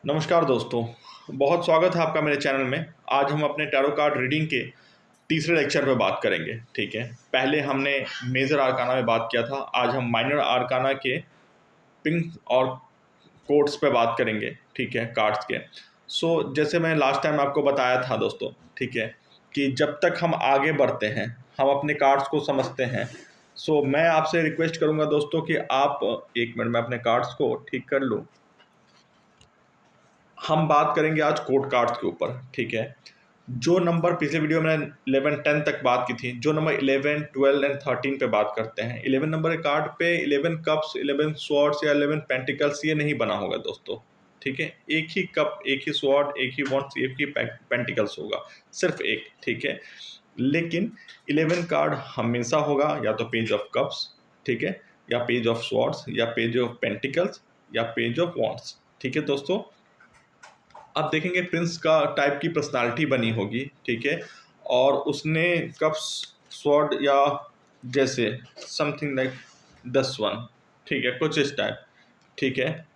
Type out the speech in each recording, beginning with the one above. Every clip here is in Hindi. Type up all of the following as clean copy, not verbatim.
नमस्कार दोस्तों। बहुत स्वागत है आपका मेरे चैनल में। आज हम अपने टैरो कार्ड रीडिंग के तीसरे लेक्चर पे बात करेंगे। ठीक है, पहले हमने मेजर आर्काना में बात किया था। आज हम माइनर आर्काना के पिंक और कोड्स पे बात करेंगे। ठीक है, कार्ड्स के। जैसे मैं लास्ट टाइम आपको बताया था दोस्तों, ठीक है, कि जब तक हम आगे बढ़ते हैं हम अपने कार्ड्स को समझते हैं। मैं आपसे रिक्वेस्ट करूंगा दोस्तों कि आप एक मिनट में अपने कार्ड्स को ठीक कर लूँ। हम बात करेंगे आज कोड कार्ड्स के ऊपर। ठीक है, जो नंबर पिछले वीडियो में 11 10 तक बात की थी, जो नंबर 11 12 एंड 13 पे बात करते हैं, 11 नंबर के कार्ड पे 11 कप्स 11 स्वॉर्ड्स या 11 पेंटिकल्स ये नहीं बना होगा दोस्तों। ठीक है, एक ही कप, एक ही स्वॉर्ड, एक ही वॉन्ड्स, एक ही पेंटिकल्स होगा, सिर्फ एक। ठीक है, लेकिन 11 कार्ड हमेशा होगा या तो पेज ऑफ कप्स, ठीक है, या पेज ऑफ स्वॉर्ड्स, या पेज ऑफ पेंटिकल्स, या पेज ऑफ वॉन्ड्स। ठीक है दोस्तों, आप देखेंगे प्रिंस का टाइप की पर्सनालिटी बनी होगी। ठीक है, और उसने कप्स स्वॉर्ड या जैसे समथिंग लाइक 10-1, ठीक है, कुछ इस टाइप। ठीक है,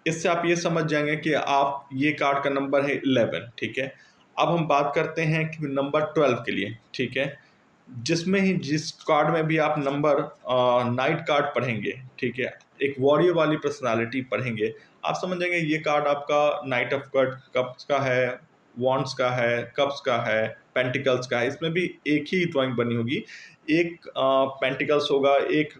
इससे आप ये समझ जाएंगे कि आप ये कार्ड का नंबर है 11। ठीक है, अब हम बात करते हैं कि नंबर 12 के लिए। ठीक है, जिसमें ही जिस कार्ड में भी आप नंबर नाइट कार्ड पढ़ेंगे, ठीक है, एक वॉरियर वाली पर्सनालिटी पढ़ेंगे, आप समझ जाएंगे ये कार्ड आपका नाइट ऑफ कप्स का है, वॉन्ड्स का है, कप्स का है, पेंटिकल्स का है। इसमें भी एक ही ड्राइंग बनी होगी, एक पेंटिकल्स होगा, एक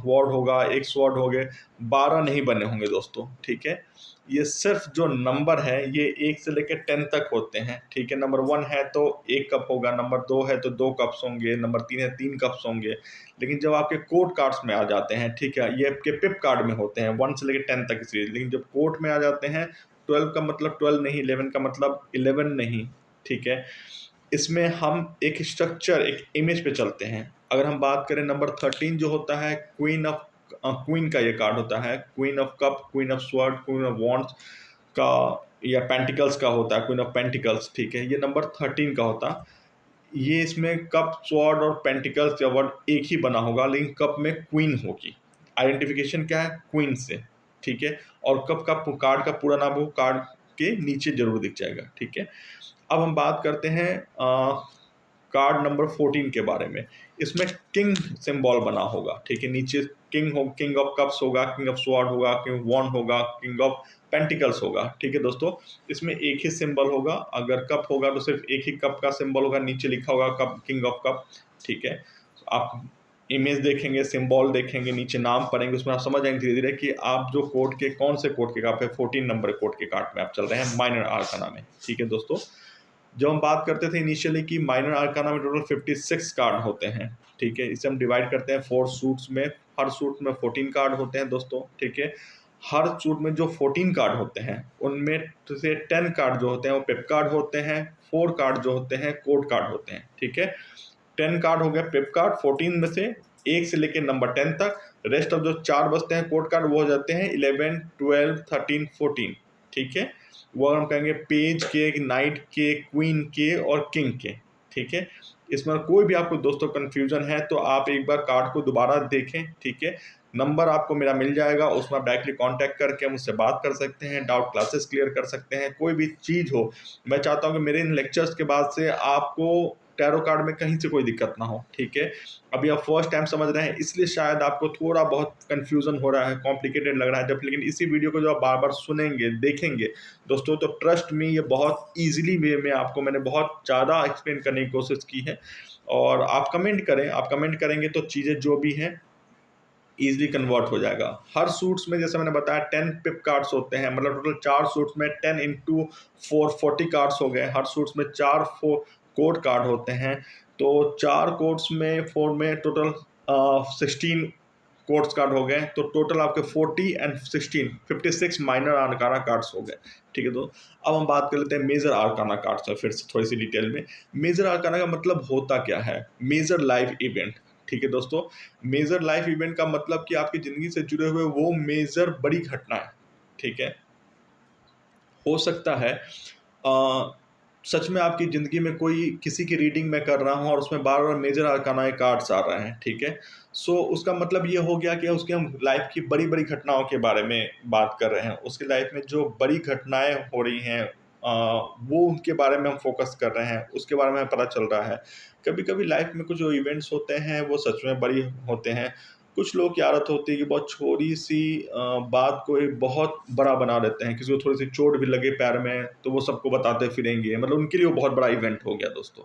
वॉर्ड होगा, एक स्वॉर्ड हो गए, 12 नहीं बने होंगे दोस्तों। ठीक है, ये सिर्फ जो नंबर है ये 1 से लेकर 10 तक होते हैं। ठीक है, नंबर 1 है तो 1 कप होगा, नंबर 2 है तो 2 कप्स होंगे, नंबर 3 है 3 कप्स होंगे। लेकिन जब आपके कोड कार्ड्स में आ जाते हैं, ठीक है, ये आपके पिप कार्ड में होते हैं 1 से लेकर 10 तक सीरीज। लेकिन जब कोड में आ जाते हैं, 12 का मतलब 12 नहीं, 11 का मतलब 11 नहीं। ठीक है, इसमें हम एक स्ट्रक्चर, एक इमेज पे चलते हैं। अगर हम बात करें नंबर 13 जो होता है क्वीन का ये कार्ड होता है, queen of cup, queen of sword, queen of wands का या पेंटिकल्स का होता है, क्वीन ऑफ पेंटिकल्स। ठीक है, ये नंबर 13 का होता है। ये इसमें कप, स्वॉर्ड और पेंटिकल्स या वर्ड एक ही बना होगा, लेकिन कप में क्वीन होगी। आइडेंटिफिकेशन क्या है? क्वीन से। ठीक है, और कप का कार्ड का पूरा नाम वो कार्ड के नीचे जरूर दिख जाएगा। ठीक है, अब हम बात करते हैं कार्ड नंबर 14 के बारे में। इसमें किंग सिंबल बना होगा। ठीक है, नीचे किंग ऑफ कप्स होगा, किंग ऑफ स्वॉर्ड होगा, किंग वॉन्ड होगा, किंग ऑफ पेंटिकल्स होगा। ठीक है दोस्तों, इसमें एक ही सिंबल होगा। अगर कप होगा तो सिर्फ एक ही कप का सिंबल होगा, नीचे लिखा होगा कप, किंग ऑफ कप। ठीक है, आप इमेज देखेंगे, सिंबल देखेंगे, नीचे नाम पढ़ेंगे, उसमें आप समझ जाएंगे धीरे धीरे कि आप जो कोड के कौन से कोड के कार्ड पे 14 नंबर कोड के कार्ड में आप चल रहे हैं माइनर आर्काना में। ठीक है दोस्तों, जब हम बात करते थे इनिशियली कि माइनर आर्काना में टोटल 56 कार्ड होते हैं। ठीक है, इसे हम डिवाइड करते हैं 4 सूट्स में। हर सूट में 14 कार्ड होते हैं दोस्तों। ठीक है, हर सूट में जो 14 कार्ड होते हैं उनमें से 10 कार्ड जो होते हैं वो पिप कार्ड होते हैं, 4 कार्ड जो होते हैं कोड कार्ड होते हैं। ठीक है, 10 कार्ड हो गया पिप कार्ड, 14 में से 1 से लेकर नंबर 10 तक। रेस्ट ऑफ जो 4 बचते हैं कोड कार्ड वो हो जाते हैं 11 12 13 14। ठीक है, वो हम कहेंगे पेज के, नाइट के, क्वीन के और किंग के। ठीक है, इसमें कोई भी आपको दोस्तों कन्फ्यूजन है तो आप एक बार कार्ड को दोबारा देखें। ठीक है, नंबर आपको मेरा मिल जाएगा, उसमें आप डायरेक्टली कांटेक्ट करके मुझसे बात कर सकते हैं, डाउट क्लासेस क्लियर कर सकते हैं, कोई भी चीज़ हो। मैं चाहता हूं कि मेरे इन लेक्चर्स के बाद से आपको टैरो कार्ड में कहीं से कोई दिक्कत ना हो। ठीक है, अभी आप फर्स्ट टाइम समझ रहे हैं इसलिए शायद आपको थोड़ा बहुत कन्फ्यूजन हो रहा है, कॉम्प्लिकेटेड लग रहा है जब, लेकिन इसी वीडियो को जो आप बार बार सुनेंगे, देखेंगे दोस्तों, तो ट्रस्ट में ये बहुत ईजिली वे में आपको मैंने बहुत ज़्यादा एक्सप्लेन करने की कोशिश की है। और आप कमेंट करें, आप कमेंट करेंगे तो चीज़ें जो भी हैं ईजिली कन्वर्ट हो जाएगा। हर सूट्स में जैसे मैंने बताया 10 पिप कार्ड्स होते हैं, मतलब टोटल 4 सूट्स में 10 इंटू 4 40 कार्ड्स हो गए। हर सूट्स में 4 कोड कार्ड होते हैं, तो 4 कोड्स में 4 में टोटल 16 कोड्स कार्ड हो गए। तो टोटल आपके 40 एंड 16 56 माइनर आर्काना कार्ड्स हो गए। ठीक है, तो अब हम बात कर लेते हैं मेजर आर्काना कार्ड्स में फिर से थोड़ी सी डिटेल में। मेजर आर्काना का मतलब होता क्या है? Major life event. ठीक है दोस्तों, मेजर लाइफ इवेंट का मतलब कि आपकी ज़िंदगी से जुड़े हुए वो मेजर बड़ी घटना है। ठीक है, हो सकता है सच में आपकी ज़िंदगी में कोई किसी की रीडिंग मैं कर रहा हूँ और उसमें बार-बार मेजर अरकाना कार्ड्स आ रहे हैं, ठीक है? सो उसका मतलब ये हो गया कि उसकी हम लाइफ़ की बड़ी-बड़ी घटनाओं के बारे में बात कर रहे हैं। उसकी लाइफ़ में जो बड़ी घटनाएँ हो रही हैं वो उनके बारे में हम फ़ोकस कर रहे हैं, उसके बारे में हमें पता चल रहा है। कभी-कभी लाइफ़ में कुछ जो इवेंट्स होते हैं, वो सच में बड़ी होते हैं। कुछ लोग की आदत होती है कि बहुत छोटी-सी बात को एक बहुत बड़ा बना देते हैं। किसी को थोड़ी-सी चोट भी लगे पैर में, तो वो सबको बताते फिरेंगे। मतलब उनके लिए वो बहुत बड़ा इवेंट हो गया दोस्तों,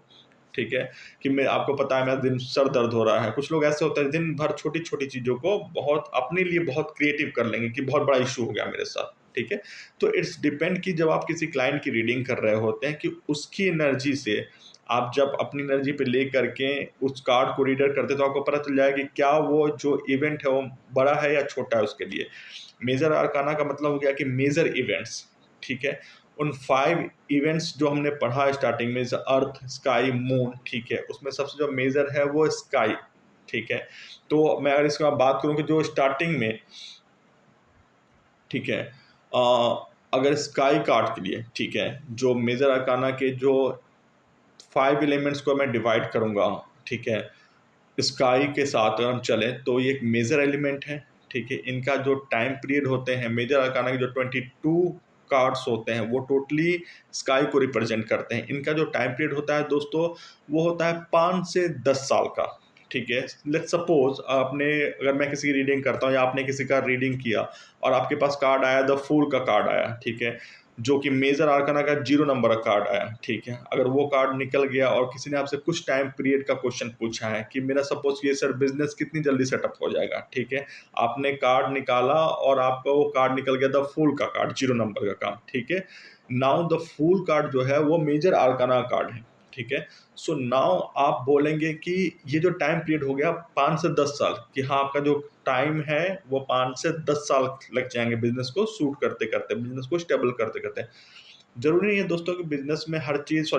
ठीक है? कि मैं आपको पता है मेरा दिन सर दर्द हो रहा है। कुछ लोग ऐसे होते हैं दिन भर छोटी-छोटी चीज़ों को बहुत अपने लिए बहुत क्रिएटिव कर लेंगे कि बहुत बड़ा इश्यू हो गया मेरे साथ, ठीक है? तो इट्स डिपेंड कि जब आप किसी क्लाइंट की रीडिंग कर रहे होते हैं कि उसकी एनर्जी से आप जब अपनी एनर्जी पे ले करके उस कार्ड को रीडर करते हैं, तो आपको पता चल जाएगा कि क्या वो जो इवेंट है वो बड़ा है या छोटा है उसके लिए। मेजर अरकाना का मतलब हो गया कि मेजर इवेंट्स, ठीक है? उन 5 इवेंट्स जो हमने पढ़ा स्टार्टिंग में जैसे अर्थ, स्काई, मून, ठीक है? उसमें सबसे जो मेजर है वो स्काई, ठीक है? तो मैं अगर इसकी बात करूँ कि जो स्टार्टिंग में, ठीक है? अगर स्काई कार्ड के लिए, ठीक है? जो मेजर अरकाना के जो 5 एलिमेंट्स को मैं डिवाइड करूँगा, ठीक है? स्काई के साथ अगर हम चलें तो ये एक मेजर एलिमेंट है, ठीक है? इनका जो टाइम पीरियड होते हैं मेजर अरकाना के जो 22 कार्ड्स होते हैं वो टोटली स्काई को रिप्रेजेंट करते हैं। इनका जो टाइम पीरियड होता है दोस्तों वो होता है 5 से 10 साल का, ठीक है? लेट्स सपोज़ आपने अगर मैं किसी की रीडिंग करता हूँ या आपने किसी का रीडिंग किया और आपके पास कार्ड आया द फूल का कार्ड आया, ठीक है? जो कि मेजर आर्काना का 0 नंबर का कार्ड आया, ठीक है? अगर वो कार्ड निकल गया और किसी ने आपसे कुछ टाइम पीरियड का क्वेश्चन पूछा है कि मेरा सपोज़ ये सर बिज़नेस कितनी जल्दी सेटअप हो जाएगा, ठीक है? आपने कार्ड निकाला और आपका वो कार्ड निकल गया द फूल का कार्ड 0 नंबर का काम, ठीक है? नाउ द फूल कार्ड जो है वो मेजर आर्काना कार्ड है, ठीक है? सो नाउ आप बोलेंगे कि ये जो टाइम पीरियड हो गया 5 से 10 साल कि हाँ, आपका जो टाइम है वो 5 से 10 साल लग जाएँगे बिज़नेस को शूट करते-करते, बिज़नेस को स्टेबल करते-करते। ज़रूरी नहीं है दोस्तों कि बिज़नेस में हर चीज़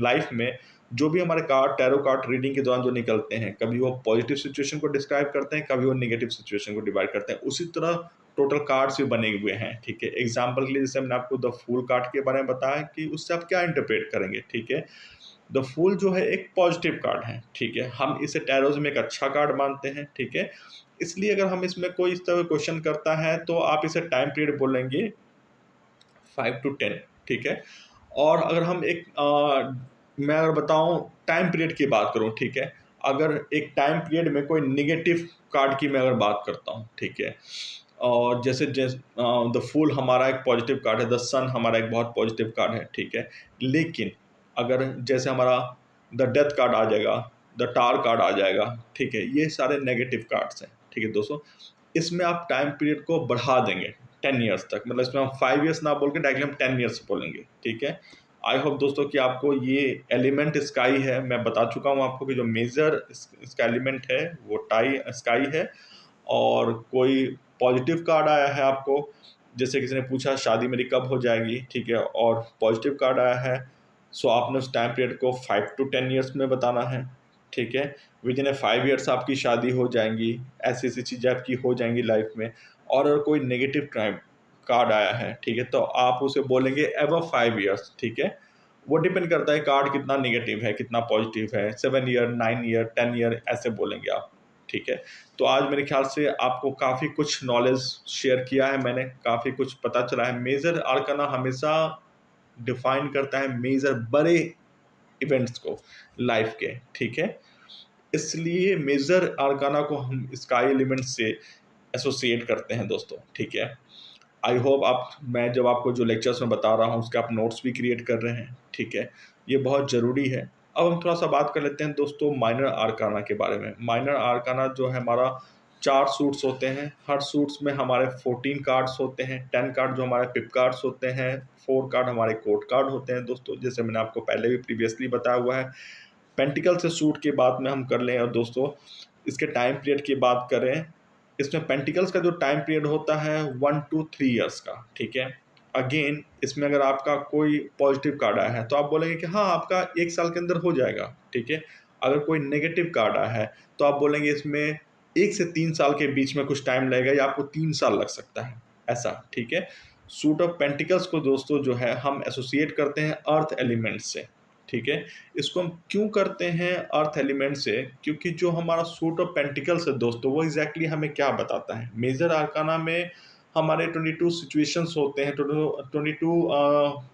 लाइफ़ में जो भी हमारे कार्ड टैरो कार्ड रीडिंग के दौरान जो निकलते हैं, कभी वो पॉज़िटिव सिचुएशन को डिस्क्राइब करते हैं, कभी वो नेगेटिव सिचुएशन को डिवाइड करते हैं। उसी तरह टोटल कार्ड्स भी बने हुए हैं, ठीक है? एग्ज़ाम्पल के लिए जैसे मैंने आपको द फूल कार्ड के बारे में बताया कि उससे आप क्या इंटरप्रेट करेंगे, ठीक है? द फूल जो है एक पॉजिटिव कार्ड है, ठीक है? हम इसे टैरोज़ में एक अच्छा कार्ड मानते हैं, ठीक है? इसलिए अगर हम इसमें कोई इस तरह क्वेश्चन करता है तो आप इसे टाइम पीरियड बोलेंगे 5 टू 10, ठीक है? और अगर हम मैं अगर बताऊँ टाइम पीरियड की बात करूँ, ठीक है? अगर एक टाइम पीरियड में कोई नेगेटिव कार्ड की मैं अगर बात करता हूँ, ठीक है? और द फूल हमारा एक पॉजिटिव कार्ड है, द सन हमारा एक बहुत पॉजिटिव कार्ड है, ठीक है? लेकिन अगर जैसे हमारा द डेथ कार्ड आ जाएगा, द टावर कार्ड आ जाएगा, ठीक है? ये सारे नेगेटिव कार्ड्स हैं, ठीक है दोस्तों? इसमें आप टाइम पीरियड को बढ़ा देंगे 10 इयर्स तक, मतलब इसमें हम 5 इयर्स ना बोल के डायरेक्टली हम 10 इयर्स बोलेंगे, ठीक है? आई होप दोस्तों कि आपको ये एलिमेंट स्काई है, मैं बता चुका हूँ आपको कि जो मेजर इसका एलिमेंट है वो टाई स्काई है। और कोई पॉजिटिव कार्ड आया है आपको, जैसे किसी ने पूछा शादी मेरी कब हो जाएगी, ठीक है? और पॉजिटिव कार्ड आया है, सो आपने उस टाइम पीरियड को 5 टू 10 इयर्स में बताना है, ठीक है? विदिन ए 5 इयर्स आपकी शादी हो जाएँगी, ऐसी-ऐसी चीज़ें आपकी हो जाएँगी लाइफ में। और अगर कोई नेगेटिव टाइम कार्ड आया है, ठीक है? तो आप उसे बोलेंगे अबव 5 इयर्स, ठीक है? वो डिपेंड करता है कार्ड कितना नेगेटिव है, कितना पॉजिटिव है, 7 ईयर, 9 ईयर, 10 ईयर ऐसे बोलेंगे आप, ठीक है? तो आज मेरे ख्याल से आपको काफ़ी कुछ नॉलेज शेयर किया है मैंने, काफ़ी कुछ पता चला है। मेजर आर्काना हमेशा डिफाइन करता है मेजर बड़े इवेंट्स को लाइफ के, ठीक है? इसलिए मेजर आर्काना को हम स्काई एलिमेंट से एसोसिएट करते हैं दोस्तों, ठीक है? आई होप मैं जब आपको जो लेक्चर्स में बता रहा हूँ उसके आप नोट्स भी क्रिएट कर रहे हैं, ठीक है? ये बहुत ज़रूरी है। अब हम थोड़ा-सा बात कर लेते हैं दोस्तों माइनर आर्काना के बारे में। माइनर आर्काना जो है हमारा 4 सूट्स होते हैं, हर सूट्स में हमारे 14 कार्ड्स होते हैं, 10 कार्ड जो हमारे पिप कार्ड्स होते हैं, 4 कार्ड हमारे कोर्ट कार्ड होते हैं दोस्तों, जैसे मैंने आपको पहले भी प्रीवियसली बताया हुआ है। पेंटिकल से सूट की बात में हम कर लें और दोस्तों इसके टाइम पीरियड की बात करें, इसमें पेंटिकल्स का जो टाइम पीरियड होता है 1 टू 3 इयर्स का, ठीक है? अगेन इसमें अगर आपका कोई पॉजिटिव कार्ड आया है तो आप बोलेंगे कि हाँ, आपका 1 साल के अंदर हो जाएगा, ठीक है? अगर कोई नेगेटिव कार्ड आया है तो आप बोलेंगे इसमें 1 से 3 साल के बीच में कुछ टाइम लगेगा या आपको 3 साल लग सकता है, ऐसा, ठीक है? सूट ऑफ पेंटिकल्स को दोस्तों जो है हम एसोसिएट करते हैं अर्थ एलिमेंट से, ठीक है। इसको हम क्यों करते हैं अर्थ एलिमेंट से? क्योंकि जो हमारा सूट ऑफ पेंटिकल्स है दोस्तों, वो एग्जैक्टली हमें क्या बताता है? मेजर आर्काना में हमारे 22 सिचुएशंस होते हैं, 22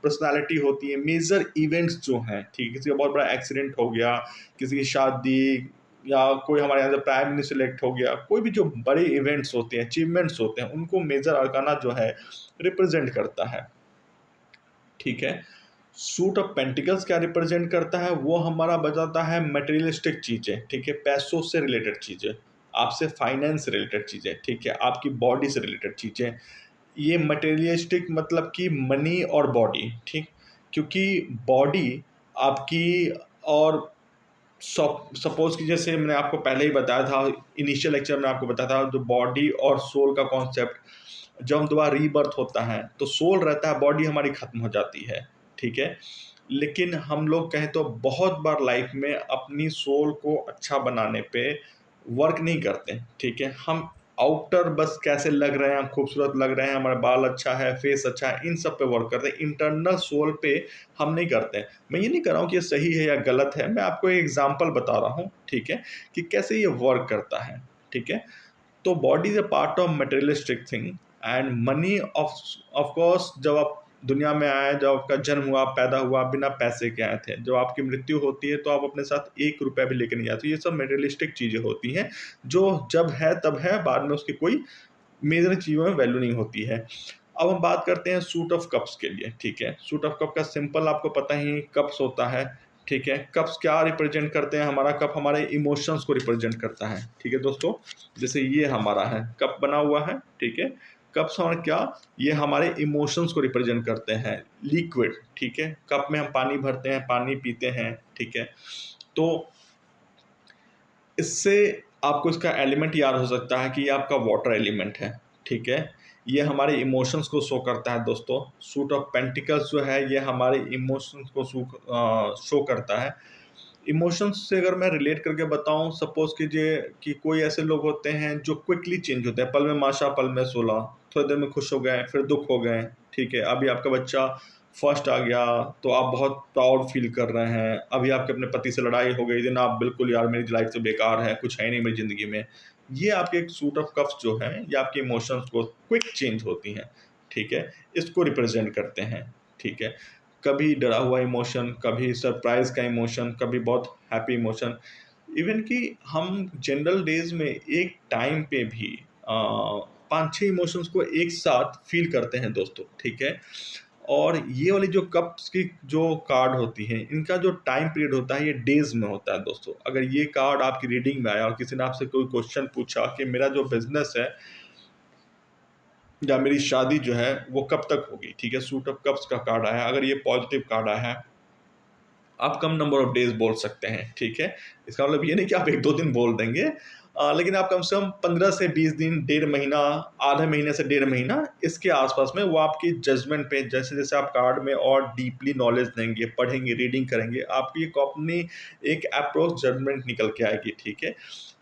पर्सनालिटी होती है, मेजर इवेंट्स जो हैं, ठीक है। किसी का बहुत बड़ा एक्सीडेंट हो गया, किसी की शादी, या कोई हमारे यहाँ से प्राइम मिनिस्टर सिलेक्ट हो गया, कोई भी जो बड़े इवेंट्स होते हैं, अचीवमेंट्स होते हैं, उनको मेजर आर्काना जो है रिप्रेजेंट करता है, ठीक है। सूट ऑफ पेंटिकल्स क्या रिप्रेजेंट करता है? वो हमारा बताता है मटेरियलिस्टिक चीज़ें, ठीक है, पैसों से रिलेटेड चीज़ें, आपसे फाइनेंस से रिलेटेड चीज़ें, ठीक है, आपकी बॉडी से रिलेटेड चीज़ें। ये मटेरियलिस्टिक मतलब कि मनी और बॉडी, ठीक, क्योंकि बॉडी आपकी, और सपोज कि जैसे मैंने आपको पहले ही बताया था, इनिशियल लेक्चर में आपको बताया था, जो बॉडी और सोल का कॉन्सेप्ट, जब हम दोबारा रीबर्थ होता है तो सोल रहता है, बॉडी हमारी खत्म हो जाती है, ठीक है। लेकिन हम लोग कहें तो बहुत बार लाइफ में अपनी सोल को अच्छा बनाने पे वर्क नहीं करते, ठीक है। हम आउटर बस कैसे लग रहे हैं, खूबसूरत लग रहे हैं, हमारा बाल अच्छा है, फेस अच्छा है, इन सब पे वर्क करते हैं, इंटरनल सोल पे हम नहीं करते। मैं ये नहीं कर रहा हूँ कि ये सही है या गलत है, मैं आपको एक एग्जांपल बता रहा हूँ, ठीक है, कि कैसे ये वर्क करता है, ठीक है। तो body is a part of materialistic thing, and money of course, जब आप दुनिया में आए, जब आपका जन्म हुआ, पैदा हुआ, बिना पैसे के आए थे, जब आपकी मृत्यु होती है तो आप अपने साथ 1 रुपया भी लेके नहीं जाते। ये सब मटेरियलिस्टिक चीज़ें होती हैं, जो जब है तब है, बाद में उसकी कोई मेजर चीज़ों में वैल्यू नहीं होती है। अब हम बात करते हैं सूट ऑफ कप्स के लिए, ठीक है। सूट ऑफ कप का सिंपल आपको पता ही, कप्स होता है, ठीक है। कप्स क्या रिप्रेजेंट करते हैं? हमारा कप हमारे इमोशंस को रिप्रेजेंट करता है, ठीक है दोस्तों। जैसे ये हमारा है, कप बना हुआ है, ठीक है। कप्स और क्या, ये हमारे इमोशंस को रिप्रेजेंट करते हैं, लिक्विड, ठीक है। कप में हम पानी भरते हैं, पानी पीते हैं, ठीक है। तो इससे आपको इसका एलिमेंट याद हो सकता है कि ये आपका वाटर एलिमेंट है, ठीक है। ये हमारे इमोशंस को शो करता है दोस्तों। सूट ऑफ पेंटिकल्स जो है ये हमारे इमोशंस को शो करता है। इमोशंस से अगर मैं रिलेट करके बताऊं, सपोज कीजिए कि कोई ऐसे लोग होते हैं जो क्विकली चेंज होते हैं, पल में माशा पल में सोला, थोड़ी देर में खुश हो गए, फिर दुख हो गए, ठीक है। अभी आपका बच्चा फर्स्ट आ गया तो आप बहुत प्राउड फील कर रहे हैं, अभी आपके अपने पति से लड़ाई हो गई, दिन आप बिल्कुल यार मेरी लाइफ तो बेकार है, कुछ है नहीं मेरी ज़िंदगी में। ये आपके एक सूट ऑफ कप्स जो है, ये आपके इमोशंस को क्विक चेंज होती हैं, ठीक है, इसको रिप्रेजेंट करते हैं, ठीक है। कभी डरा हुआ इमोशन, कभी सरप्राइज़ का इमोशन, कभी बहुत हैप्पी इमोशन। इवन कि हम जनरल डेज़ में एक टाइम पे भी 5-6 इमोशंस को एक साथ फ़ील करते हैं दोस्तों, ठीक है। और ये वाली जो कप्स की जो कार्ड होती हैं, इनका जो टाइम पीरियड होता है ये डेज़ में होता है दोस्तों। अगर ये कार्ड आपकी रीडिंग में आया और किसी ने आपसे कोई क्वेश्चन पूछा कि मेरा जो बिज़नेस है या मेरी शादी जो है वो कब तक होगी, ठीक है, सूट ऑफ कप्स का कार्ड आया, अगर ये पॉजिटिव कार्ड आया है, आप कम नंबर ऑफ डेज बोल सकते हैं, ठीक है। इसका मतलब ये नहीं कि आप 1-2 दिन बोल देंगे, लेकिन आप कम से कम 15 से 20 दिन, डेढ़ महीना, आधे महीने से डेढ़ महीना, इसके आसपास में, वो आपकी जजमेंट पे, जैसे जैसे आप कार्ड में और डीपली नॉलेज देंगे, पढ़ेंगे, रीडिंग करेंगे, आपकी एक अपनी एक अप्रोच जजमेंट निकल के आएगी, ठीक है।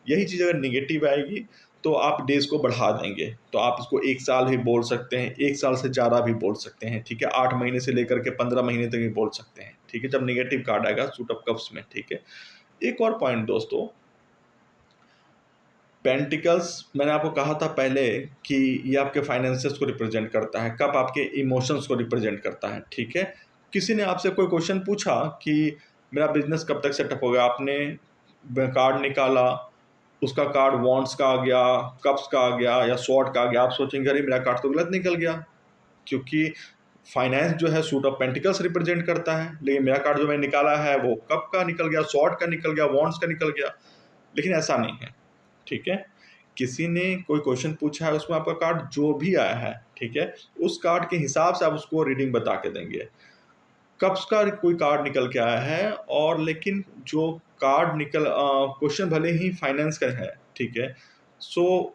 यही चीज़ अगर निगेटिव आएगी तो आप डेज़ को बढ़ा देंगे, तो आप इसको 1 साल भी बोल सकते हैं, 1 साल से ज़्यादा भी बोल सकते हैं, ठीक है। 8 महीने से लेकर के 15 महीने तक भी बोल सकते हैं, ठीक है, जब नेगेटिव कार्ड आएगा सूट ऑफ कप्स में, ठीक है। एक और पॉइंट दोस्तों, पेंटिकल्स, मैंने आपको कहा था पहले कि ये आपके फाइनेंसेस को रिप्रेजेंट करता है, कप आपके इमोशंस को रिप्रेजेंट करता है, ठीक है। किसी ने आपसे कोई क्वेश्चन पूछा कि मेरा बिजनेस कब तक सेटअप होगा, आपने कार्ड निकाला, उसका कार्ड वॉन्ड्स का आ गया, कप्स का आ गया या स्वॉर्ड का आ गया, आप सोचेंगे अरे मेरा कार्ड तो गलत निकल गया, क्योंकि फाइनेंस जो है सूट ऑफ पेंटिकल्स रिप्रेजेंट करता है, लेकिन मेरा कार्ड जो मैंने निकाला है वो कप का निकल गया, स्वॉर्ड का निकल गया, वॉन्ड्स का निकल गया। लेकिन ऐसा नहीं है, ठीक है। किसी ने कोई क्वेश्चन पूछा है, उसमें आपका कार्ड जो भी आया है, ठीक है, उस कार्ड के हिसाब से आप उसको रीडिंग बता के देंगे। कप्स का कोई कार्ड निकल के आया है, और लेकिन जो कार्ड निकल, क्वेश्चन भले ही फाइनेंस का है, ठीक है, सो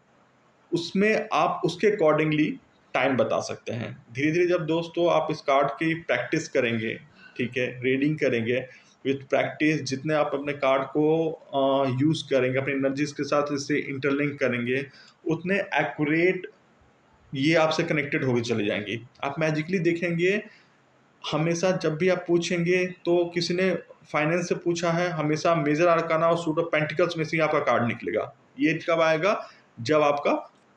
उसमें आप उसके अकॉर्डिंगली टाइम बता सकते हैं। धीरे धीरे जब दोस्तों आप इस कार्ड की प्रैक्टिस करेंगे, ठीक है, रीडिंग करेंगे, विथ प्रैक्टिस जितने आप अपने कार्ड को यूज़ करेंगे, अपनी एनर्जीज के साथ इससे इंटरलिंक करेंगे, उतने एक्यूरेट ये आपसे कनेक्टेड होके चले जाएंगी। आप मैजिकली देखेंगे, हमेशा जब भी आप पूछेंगे तो किसी ने फाइनेंस से पूछा है, हमेशा मेजर आर्काना और सूट ऑफ पेंटिकल्स में से ही आपका कार्ड निकलेगा। ये कब आएगा? जब आपका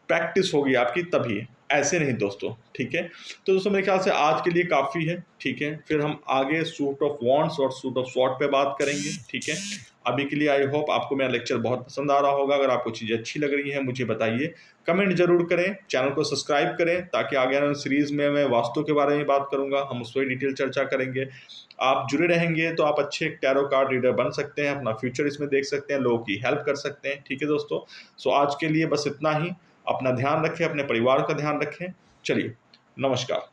प्रैक्टिस होगी आपकी, तभी, ऐसे नहीं दोस्तों, ठीक है। तो दोस्तों मेरे ख्याल से आज के लिए काफ़ी है, ठीक है। फिर हम आगे सूट ऑफ वॉन्ड्स और सूट ऑफ स्वॉर्ड पे बात करेंगे, ठीक है। अभी के लिए आई होप आपको मेरा लेक्चर बहुत पसंद आ रहा होगा। अगर आपको चीज़ें अच्छी लग रही हैं मुझे बताइए, कमेंट जरूर करें, चैनल को सब्सक्राइब करें, ताकि आगे आने वाली सीरीज़ में मैं वास्तु के बारे में बात करूंगा, हम उस पर डिटेल चर्चा करेंगे। आप जुड़े रहेंगे तो आप अच्छे टैरो कार्ड रीडर बन सकते हैं, अपना फ्यूचर इसमें देख सकते हैं, लोगों की हेल्प कर सकते हैं, ठीक है दोस्तों। सो आज के लिए बस इतना ही। अपना ध्यान रखें, अपने परिवार का ध्यान रखें। चलिए, नमस्कार।